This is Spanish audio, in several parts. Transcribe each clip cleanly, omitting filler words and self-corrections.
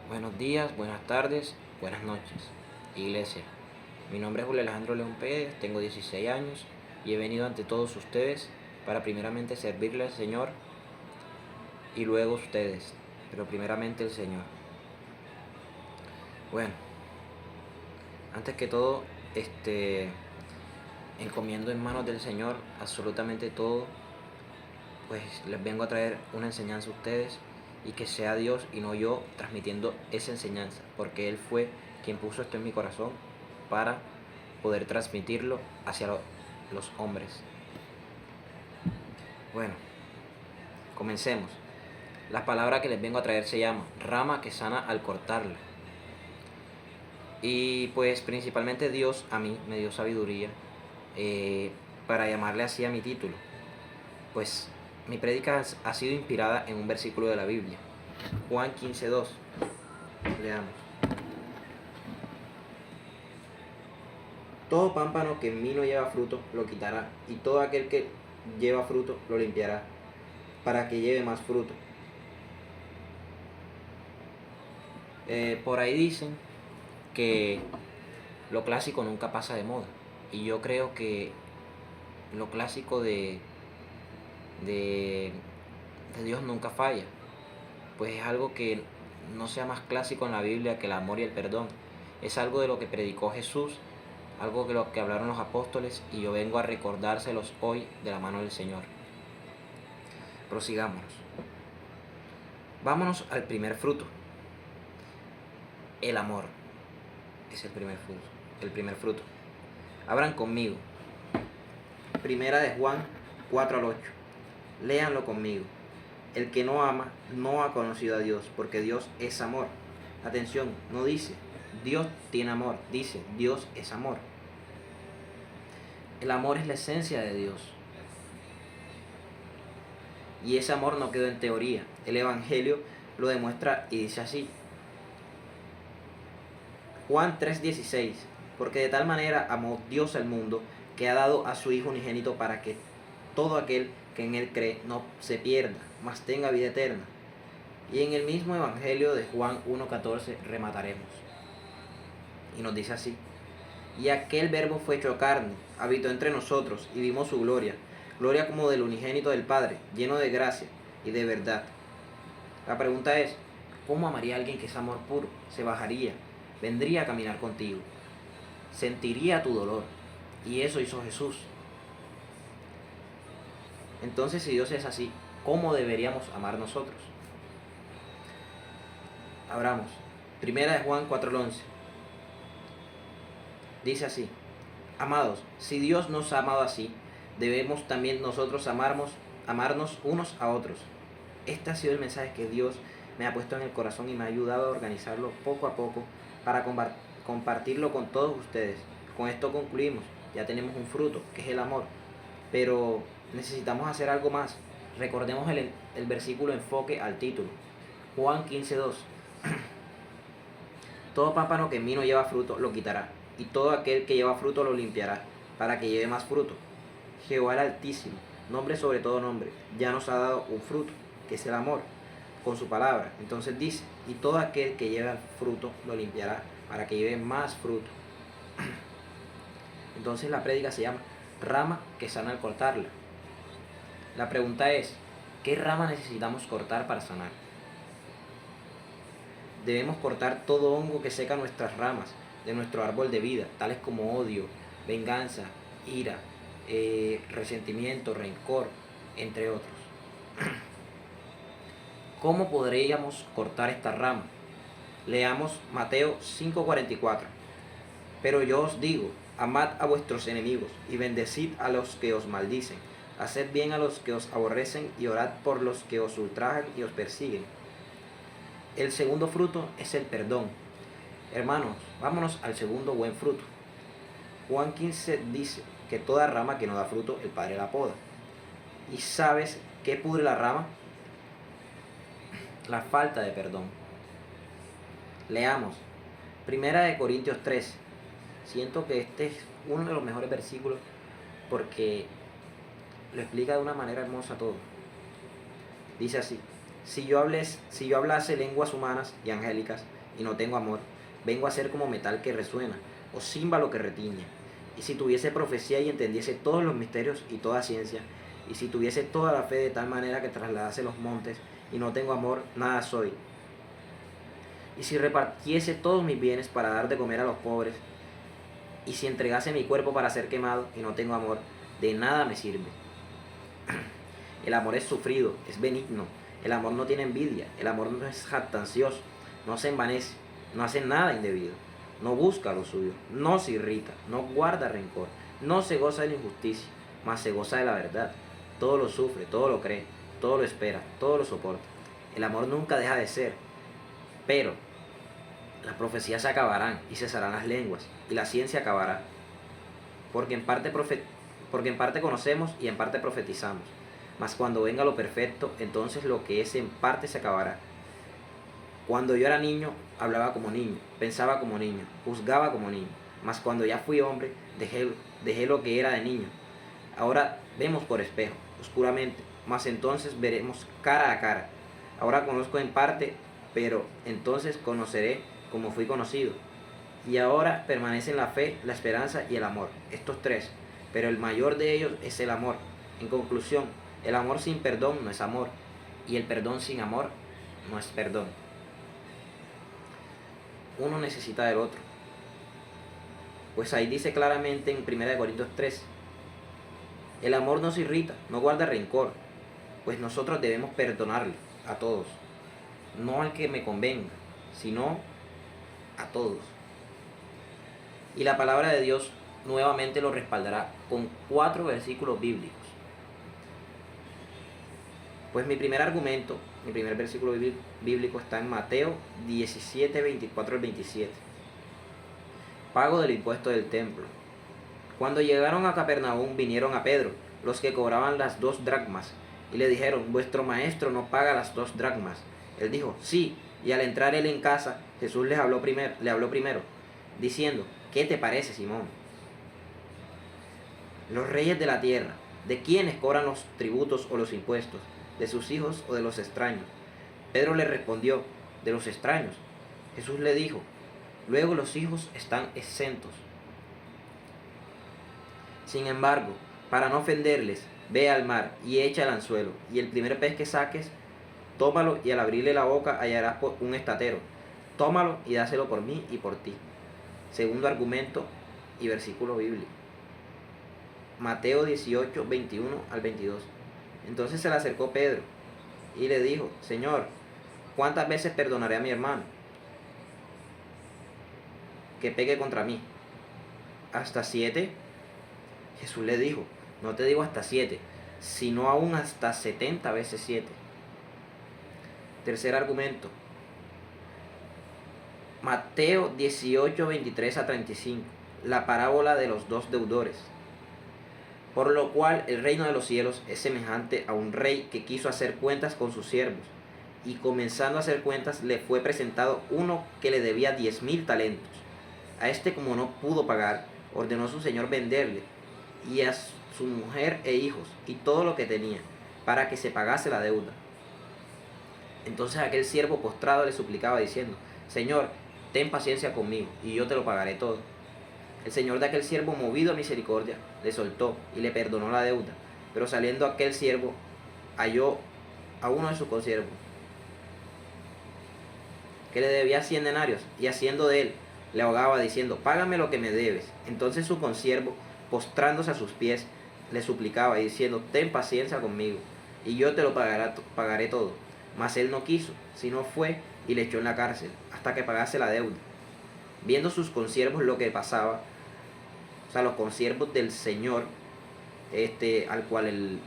Buenos días, buenas tardes, buenas noches, Iglesia. Mi nombre es Julio Alejandro León Pérez, tengo 16 años y he venido ante todos ustedes para primeramente servirle al Señor y luego ustedes, pero primeramente el Señor. Bueno, antes que todo, encomiendo en manos del Señor absolutamente todo, pues les vengo a traer una enseñanza a ustedes y que sea Dios y no yo transmitiendo esa enseñanza, porque Él fue quien puso esto en mi corazón para poder transmitirlo hacia los hombres. Bueno, comencemos. La palabra que les vengo a traer se llama rama que sana al cortarla. Y pues principalmente Dios a mí me dio sabiduría para llamarle así a mi título. Pues mi prédica ha sido inspirada en un versículo de la Biblia, Juan 15:2. Leamos. Todo pámpano que en mí no lleva fruto lo quitará, y todo aquel que lleva fruto lo limpiará, para que lleve más fruto. Por ahí dicen que lo clásico nunca pasa de moda, y yo creo que lo clásico de, de Dios nunca falla, pues es algo que no sea más clásico en la Biblia que el amor y el perdón. Es algo de lo que predicó Jesús, algo de lo que hablaron los apóstoles, y yo vengo a recordárselos hoy de la mano del Señor. Prosigámonos. Vámonos al primer fruto. El amor es el primer fruto. El primer fruto. Abran conmigo. Primera de Juan 4:8. Léanlo conmigo. El que no ama no ha conocido a Dios, porque Dios es amor. Atención, no dice Dios tiene amor, dice Dios es amor. El amor es la esencia de Dios. Y ese amor no quedó en teoría. El Evangelio lo demuestra y dice así. Juan 3:16. Porque de tal manera amó Dios al mundo, que ha dado a su Hijo unigénito para que todo aquel que en Él cree no se pierda, mas tenga vida eterna. Y en el mismo Evangelio de Juan 1:14 remataremos. Y nos dice así. Y aquel verbo fue hecho carne, habitó entre nosotros y vimos su gloria, gloria como del unigénito del Padre, lleno de gracia y de verdad. La pregunta es, ¿cómo amaría a alguien que es amor puro? Se bajaría, vendría a caminar contigo, sentiría tu dolor. Y eso hizo Jesús. Entonces, si Dios es así, ¿cómo deberíamos amar nosotros? Abramos. Primera de Juan 4:11. Dice así. Amados, si Dios nos ha amado así, debemos también nosotros amarnos unos a otros. Este ha sido el mensaje que Dios me ha puesto en el corazón y me ha ayudado a organizarlo poco a poco para compartirlo con todos ustedes. Con esto concluimos. Ya tenemos un fruto, que es el amor. Pero necesitamos hacer algo más. Recordemos el versículo enfoque al título. Juan 15:2. Todo pámpano que en mí no lleva fruto lo quitará, y todo aquel que lleva fruto lo limpiará, para que lleve más fruto. Jehová el Altísimo, nombre sobre todo nombre, ya nos ha dado un fruto, que es el amor, con su palabra. Entonces dice, y todo aquel que lleva fruto lo limpiará, para que lleve más fruto. Entonces la prédica se llama rama que sana al cortarla. La pregunta es, ¿qué rama necesitamos cortar para sanar? Debemos cortar todo hongo que seca nuestras ramas de nuestro árbol de vida, tales como odio, venganza, ira, resentimiento, rencor, entre otros. ¿Cómo podríamos cortar esta rama? Leamos Mateo 5:44. Pero yo os digo, amad a vuestros enemigos y bendecid a los que os maldicen, haced bien a los que os aborrecen y orad por los que os ultrajan y os persiguen. El segundo fruto es el perdón. Hermanos, vámonos al segundo buen fruto. Juan 15 dice que toda rama que no da fruto, el Padre la poda. ¿Y sabes qué pudre la rama? La falta de perdón. Leamos. Primera de Corintios 3. Siento que este es uno de los mejores versículos porque lo explica de una manera hermosa todo. Dice así. Si yo hablase lenguas humanas y angélicas y no tengo amor, vengo a ser como metal que resuena o címbalo que retiñe. Y si tuviese profecía y entendiese todos los misterios y toda ciencia, y si tuviese toda la fe de tal manera que trasladase los montes y no tengo amor, nada soy. Y si repartiese todos mis bienes para dar de comer a los pobres, y si entregase mi cuerpo para ser quemado y no tengo amor, de nada me sirve. El amor es sufrido, es benigno, el amor no tiene envidia, el amor no es jactancioso, no se envanece, no hace nada indebido, no busca lo suyo, no se irrita, no guarda rencor, no se goza de la injusticia, mas se goza de la verdad. Todo lo sufre, todo lo cree, todo lo espera, todo lo soporta. El amor nunca deja de ser, pero las profecías se acabarán y cesarán las lenguas, y la ciencia acabará, porque en parte conocemos y en parte profetizamos. Mas cuando venga lo perfecto, entonces lo que es en parte se acabará. Cuando yo era niño, hablaba como niño, pensaba como niño, juzgaba como niño. Mas cuando ya fui hombre, dejé lo que era de niño. Ahora vemos por espejo, oscuramente, mas entonces veremos cara a cara. Ahora conozco en parte, pero entonces conoceré como fui conocido. Y ahora permanecen la fe, la esperanza y el amor, estos tres, pero el mayor de ellos es el amor. En conclusión, el amor sin perdón no es amor, y el perdón sin amor no es perdón. Uno necesita del otro. Pues ahí dice claramente en 1 Corintios 3, el amor no se irrita, no guarda rencor, pues nosotros debemos perdonarle a todos, no al que me convenga, sino a todos. Y la palabra de Dios nuevamente lo respaldará con 4 versículos bíblicos. Pues mi primer argumento, mi primer versículo bíblico está en Mateo 17, 24 al 27. Pago del impuesto del templo. Cuando llegaron a Capernaum vinieron a Pedro, los que cobraban las 2 dracmas, y le dijeron, vuestro maestro no paga las 2 dracmas. Él dijo, sí, y al entrar él en casa, Jesús le habló primero, diciendo, ¿qué te parece, Simón? Los reyes de la tierra, ¿de quiénes cobran los tributos o los impuestos? ¿De sus hijos o de los extraños? Pedro le respondió, de los extraños. Jesús le dijo, luego los hijos están exentos. Sin embargo, para no ofenderles, ve al mar y echa el anzuelo, y el primer pez que saques, tómalo, y al abrirle la boca hallarás un estatero. Tómalo y dáselo por mí y por ti. Segundo argumento y versículo bíblico. Mateo 18, 21 al 22. Entonces se le acercó Pedro y le dijo, Señor, ¿cuántas veces perdonaré a mi hermano que peque contra mí? ¿Hasta 7? Jesús le dijo, no te digo hasta 7, sino aún hasta 70 veces 7. Tercer argumento. Mateo 18, 23 a 35. La parábola de los 2 deudores. Por lo cual el reino de los cielos es semejante a un rey que quiso hacer cuentas con sus siervos. Y comenzando a hacer cuentas le fue presentado uno que le debía 10,000 talentos. A este, como no pudo pagar, ordenó su señor venderle y a su mujer e hijos y todo lo que tenía, para que se pagase la deuda. Entonces aquel siervo postrado le suplicaba diciendo, Señor, ten paciencia conmigo y yo te lo pagaré todo. El señor de aquel siervo, movido a misericordia, le soltó y le perdonó la deuda. Pero saliendo aquel siervo, halló a uno de sus consiervos que le debía 100 denarios, y haciendo de él, le ahogaba diciendo, págame lo que me debes. Entonces su consiervo, postrándose a sus pies, le suplicaba diciendo, ten paciencia conmigo y yo te lo pagaré todo. Mas él no quiso, sino fue y le echó en la cárcel hasta que pagase la deuda. Viendo sus consiervos lo que pasaba, o sea, los consiervos del señor al cual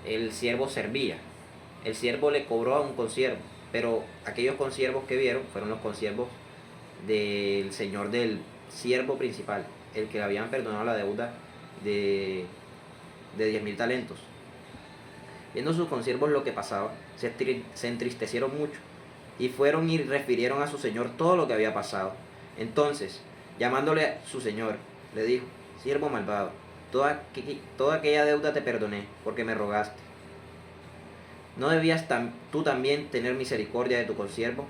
el siervo servía, el siervo le cobró a un consiervo, pero aquellos consiervos que vieron fueron los consiervos del señor del siervo principal, el que le habían perdonado la deuda de 10,000 talentos. Viendo sus consiervos lo que pasaba, se entristecieron mucho y fueron y refirieron a su señor todo lo que había pasado. Entonces, llamándole a su señor, le dijo, siervo malvado, toda aquella deuda te perdoné porque me rogaste. ¿No debías tú también tener misericordia de tu consiervo,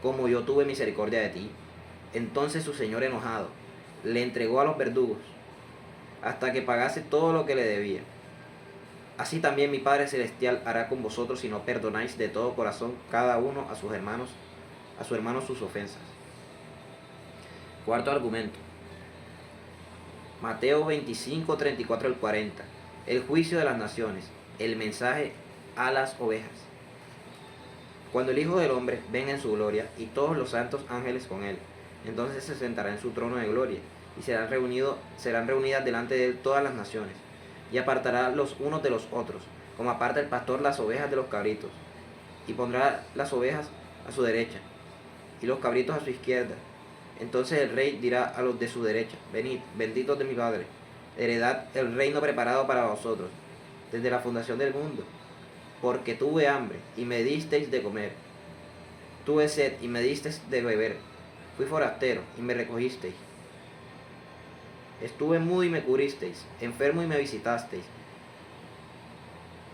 como yo tuve misericordia de ti? Entonces su señor, enojado, le entregó a los verdugos hasta que pagase todo lo que le debía. Así también mi Padre Celestial hará con vosotros si no perdonáis de todo corazón cada uno a sus hermanos, a su hermano sus ofensas. Cuarto argumento. Mateo 25, 34 al 40. El juicio de las naciones. El mensaje a las ovejas. Cuando el Hijo del Hombre venga en su gloria y todos los santos ángeles con él, entonces se sentará en su trono de gloria y serán reunidas delante de él todas las naciones, y apartará los unos de los otros, como aparta el pastor las ovejas de los cabritos, y pondrá las ovejas a su derecha y los cabritos a su izquierda. Entonces el rey dirá a los de su derecha: venid, benditos de mi Padre, heredad el reino preparado para vosotros desde la fundación del mundo, porque tuve hambre y me disteis de comer, tuve sed y me disteis de beber, fui forastero y me recogisteis, estuve mudo y me cubristeis, enfermo y me visitasteis,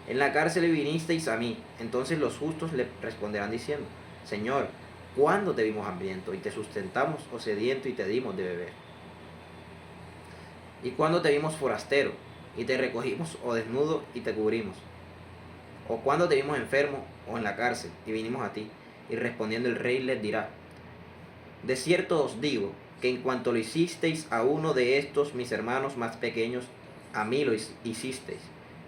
en la cárcel y vinisteis a mí. Entonces los justos le responderán diciendo: Señor, ¿cuándo te vimos hambriento y te sustentamos, o sediento y te dimos de beber? ¿Y cuándo te vimos forastero y te recogimos, o desnudo y te cubrimos? ¿O cuándo te vimos enfermo o en la cárcel y vinimos a ti? Y respondiendo el rey les dirá: de cierto os digo que en cuanto lo hicisteis a uno de estos mis hermanos más pequeños, a mí lo hicisteis.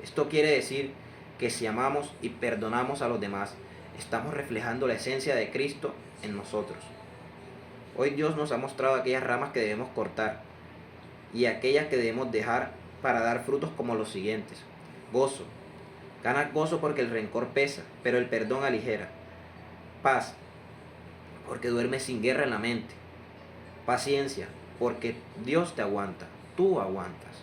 Esto quiere decir que si amamos y perdonamos a los demás, estamos reflejando la esencia de Cristo en nosotros. Hoy Dios nos ha mostrado aquellas ramas que debemos cortar y aquellas que debemos dejar para dar frutos como los siguientes: gozo. Gana gozo porque el rencor pesa, pero el perdón aligera. Paz, porque duermes sin guerra en la mente. Paciencia, porque Dios te aguanta, tú aguantas.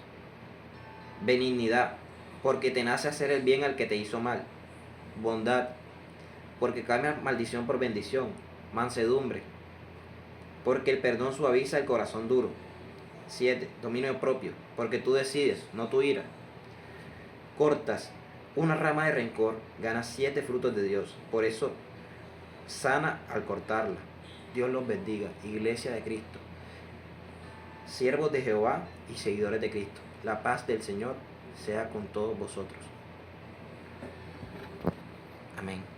Benignidad, porque te nace hacer el bien al que te hizo mal. Bondad, porque cambia maldición por bendición. Mansedumbre, porque el perdón suaviza el corazón duro. 7. Dominio propio, porque tú decides, no tu ira. Cortas una rama de rencor, ganas 7 frutos de Dios. Por eso, sana al cortarla. Dios los bendiga, Iglesia de Cristo, siervos de Jehová y seguidores de Cristo. La paz del Señor sea con todos vosotros. Amén.